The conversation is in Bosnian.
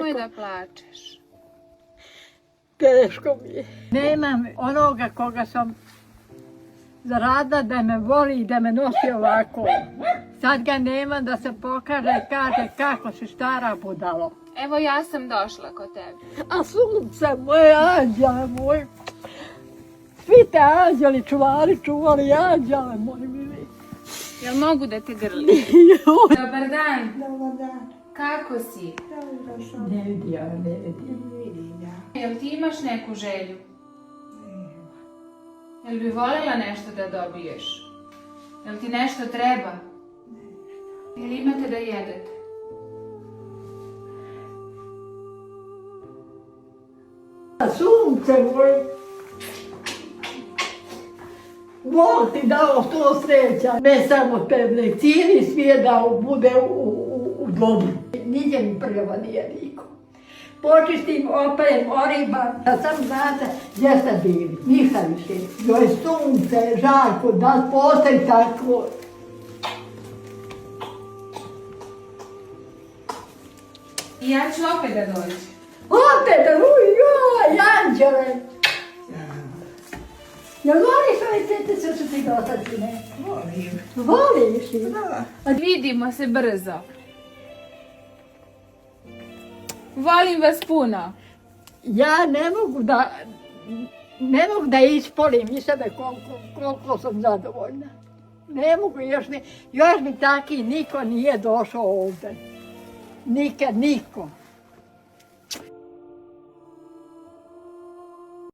Nemoj da plačeš. Teško mi je. Nemam onoga koga sam zaradila da me voli i da me nosi ovako. Sad ga nema da se pokaže i kaže kako si stara budalo. Evo ja sam došla kod tebe. A sunce moje, anđele moji. Svi te anđeli čuvari čuvali, anđele moji mili. Jel mogu da te grlim? Dobar dan. Dobar dan. Kako si? Dobro sam. Ne vidi ja, ne vidi. Vidim ja. Jel ti imaš neku želju? Jel bi voljela nešto da dobiješ? Jel ti nešto treba? Jel imate da jedete? Sunce moje. Bog ti dao to sreća, ne samo tebe, cijeli svijet da bude u dobru. Niđe mi prljava nije niko. Počistim, operem, oribam, da sam znate gdje ste bili, ništa više. Joj sunce, žarko, da postoji tako. I ja ću opet da dođem. Opet, joj, anđele. Jel voliš ove tetice što ti dosadine? Volim. Voliš ih? Da. Vidimo se brzo. Volim vas puno. Ja ne mogu da ispolim i sebe koliko sam zadovoljna. Ne mogu još mi taki niko nije došao ovdje. Nikad niko.